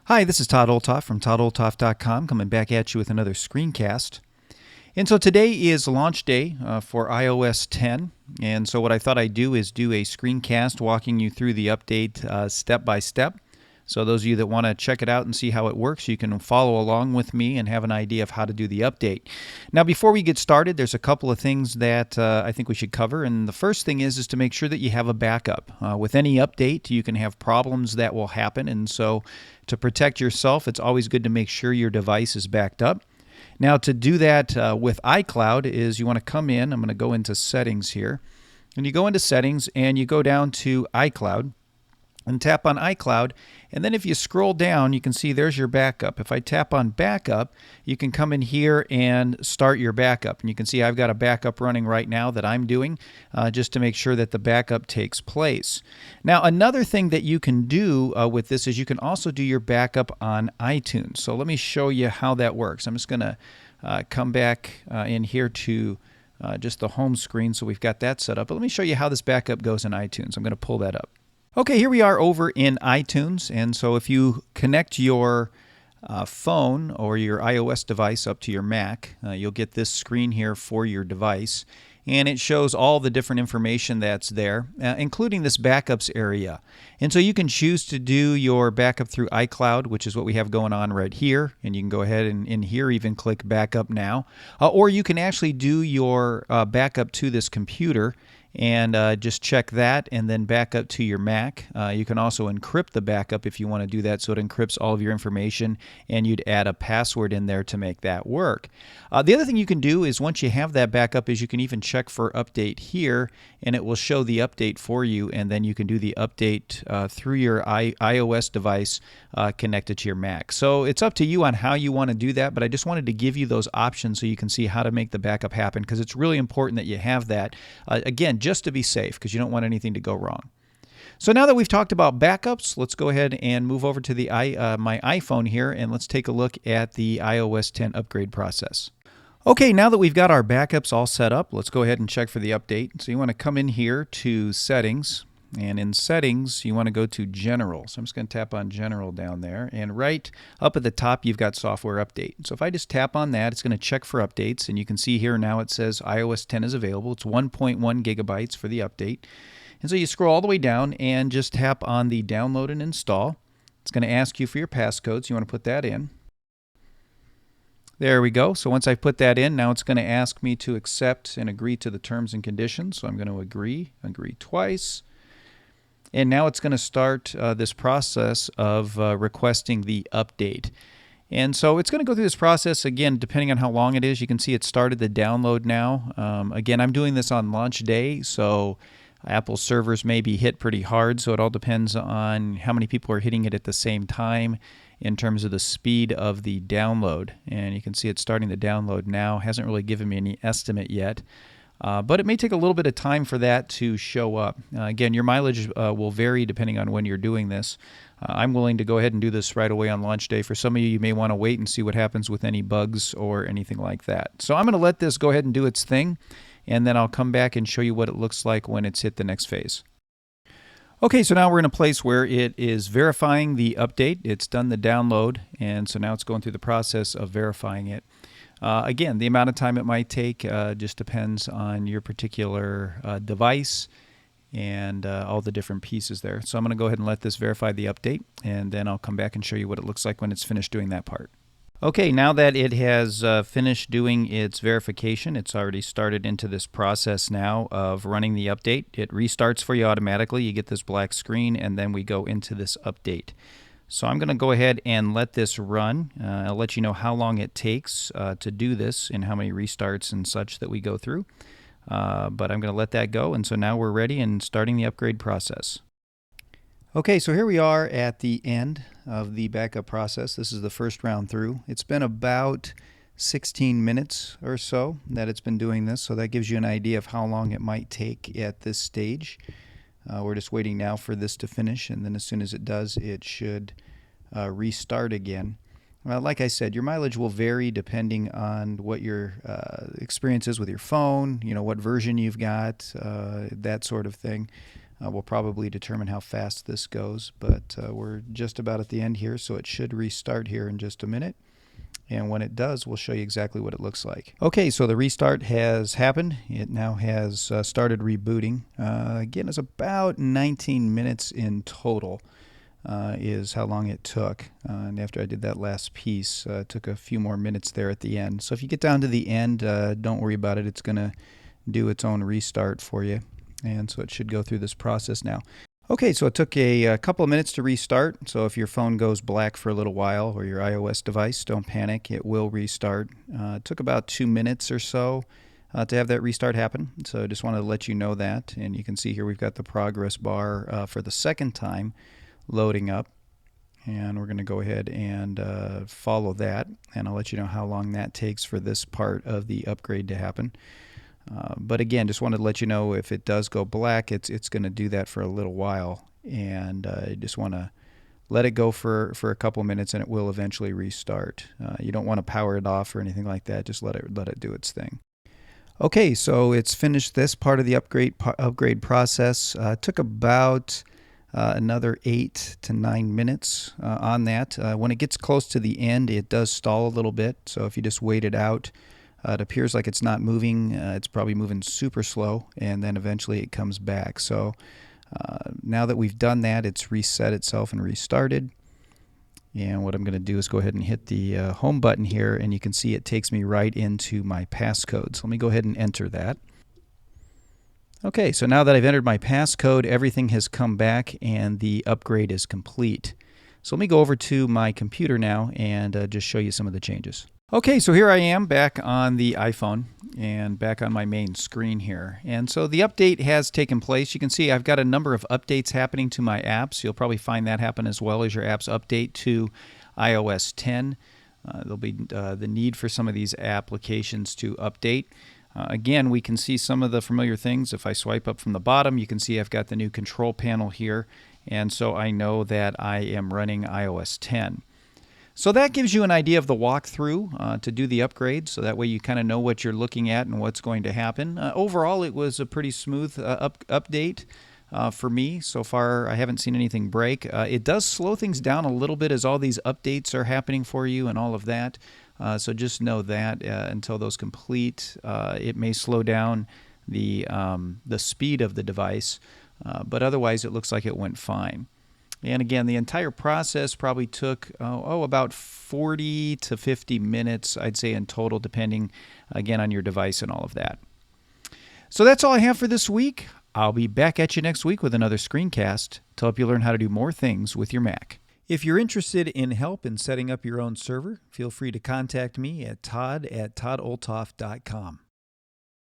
Hi, this is Todd Olthoff from toddolthoff.com coming back at you with another screencast. And so today is launch day for iOS 10. And so what I thought I'd do is do a screencast walking you through the update step by step. So those of you that want to check it out and see how it works, you can follow along with me and have an idea of how to do the update. Now, before we get started, there's a couple of things that I think we should cover. And the first thing is to make sure that you have a backup. With any update, you can have problems that will happen. And so to protect yourself, it's always good to make sure your device is backed up. Now, to do that with iCloud is you want to come in. I'm going to go into settings here. And you go into settings and you go down to iCloud and tap on iCloud, and then if you scroll down, you can see there's your backup. If I tap on backup, you can come in here and start your backup. And you can see I've got a backup running right now that I'm doing just to make sure that the backup takes place. Now, another thing that you can do with this is you can also do your backup on iTunes. So let me show you how that works. I'm just going to come back in here to just the home screen, so we've got that set up. But let me show you how this backup goes in iTunes. I'm going to pull that up. Okay, here we are over in iTunes, and so if you connect your phone or your iOS device up to your Mac, you'll get this screen here for your device, and it shows all the different information that's there, including this backups area. And so you can choose to do your backup through iCloud, which is what we have going on right here, and you can go ahead and in here even click Backup Now, or you can actually do your backup to this computer and just check that and then back up to your Mac. You can also encrypt the backup if you want to do that, so it encrypts all of your information, and you'd add a password in there to make that work. The other thing you can do is once you have that backup is you can even check for update here, and it will show the update for you, and then you can do the update through your iOS device connected to your Mac. So it's up to you on how you want to do that, but I just wanted to give you those options so you can see how to make the backup happen, because it's really important that you have that. Again, just to be safe, because you don't want anything to go wrong. So now that we've talked about backups, let's go ahead and move over to the my iPhone here, and let's take a look at the iOS 10 upgrade process. Okay, now that we've got our backups all set up, let's go ahead and check for the update. So you want to come in here to Settings, and in Settings, you want to go to General. So I'm just going to tap on General down there, and right up at the top, you've got Software Update. So if I just tap on that, it's going to check for updates, and you can see here now it says iOS 10 is available. It's 1.1 gigabytes for the update. And so you scroll all the way down and just tap on the Download and Install. It's going to ask you for your passcode, so you want to put that in. There we go. So once I've put that in, now it's going to ask me to accept and agree to the terms and conditions. So I'm going to agree twice. And now it's going to start this process of requesting the update. And so it's going to go through this process, again, depending on how long it is. You can see it started the download now. Again, I'm doing this on launch day, so Apple servers may be hit pretty hard, so it all depends on how many people are hitting it at the same time in terms of the speed of the download. And you can see it's starting the download now. Hasn't really given me any estimate yet. But it may take a little bit of time for that to show up. Again, your mileage will vary depending on when you're doing this. I'm willing to go ahead and do this right away on launch day. For some of you, you may want to wait and see what happens with any bugs or anything like that. So I'm going to let this go ahead and do its thing, and then I'll come back and show you what it looks like when it's hit the next phase. Okay, so now we're in a place where it is verifying the update. It's done the download, and so now it's going through the process of verifying it. Again, the amount of time it might take just depends on your particular device and all the different pieces there. So I'm going to go ahead and let this verify the update, and then I'll come back and show you what it looks like when it's finished doing that part. Okay, now that it has finished doing its verification, it's already started into this process now of running the update. It restarts for you automatically. You get this black screen, and then we go into this update. So I'm going to go ahead and let this run. I'll let you know how long it takes to do this and how many restarts and such that we go through. But I'm going to let that go, and so now we're ready and starting the upgrade process. Okay, so here we are at the end of the backup process. This is the first round through. It's been about 16 minutes or so that it's been doing this, so that gives you an idea of how long it might take at this stage. We're just waiting now for this to finish, and then as soon as it does, it should restart again. Like I said, your mileage will vary depending on what your experience is with your phone, what version you've got, that sort of thing. will probably determine how fast this goes, but we're just about at the end here, so it should restart here in just a minute. And when it does, we'll show you exactly what it looks like. Okay, so the restart has happened. It now has started rebooting. Again, it's about 19 minutes in total is how long it took. And after I did that last piece, it took a few more minutes there at the end. So if you get down to the end, don't worry about it. It's going to do its own restart for you. And so it should go through this process now. Okay, so it took a couple of minutes to restart. So if your phone goes black for a little while, or your iOS device, don't panic. It will restart. It took about 2 minutes or so to have that restart happen. So I just wanted to let you know that. And you can see here we've got the progress bar for the second time loading up. And we're going to go ahead and follow that. And I'll let you know how long that takes for this part of the upgrade to happen. But again, just wanted to let you know if it does go black, it's going to do that for a little while. And I just want to let it go for a couple minutes, and it will eventually restart. You don't want to power it off or anything like that. Just let it do its thing. Okay, so it's finished this part of the upgrade process. It took about another 8 to 9 minutes on that. When it gets close to the end, it does stall a little bit. So if you just wait it out, it appears like it's not moving. It's probably moving super slow, and then eventually it comes back. So now that we've done that, it's reset itself and restarted. And what I'm going to do is go ahead and hit the home button here, and you can see it takes me right into my passcode. So let me go ahead and enter that. Okay, so now that I've entered my passcode, everything has come back and the upgrade is complete. So let me go over to my computer now and just show you some of the changes. Okay, so here I am back on the iPhone and back on my main screen here. And so the update has taken place. You can see I've got a number of updates happening to my apps. You'll probably find that happen as well as your apps update to iOS 10. There'll be the need for some of these applications to update. Again, we can see some of the familiar things. If I swipe up from the bottom, you can see I've got the new control panel here. And so I know that I am running iOS 10. So that gives you an idea of the walkthrough to do the upgrade, so that way you kind of know what you're looking at and what's going to happen. Overall, it was a pretty smooth update for me. So far, I haven't seen anything break. It does slow things down a little bit as all these updates are happening for you and all of that. So just know that until those complete, it may slow down the speed of the device, but otherwise it looks like it went fine. And again, the entire process probably took about 40 to 50 minutes, I'd say, in total, depending, again, on your device and all of that. So that's all I have for this week. I'll be back at you next week with another screencast to help you learn how to do more things with your Mac. If you're interested in help in setting up your own server, feel free to contact me at todd@toddolthoff.com.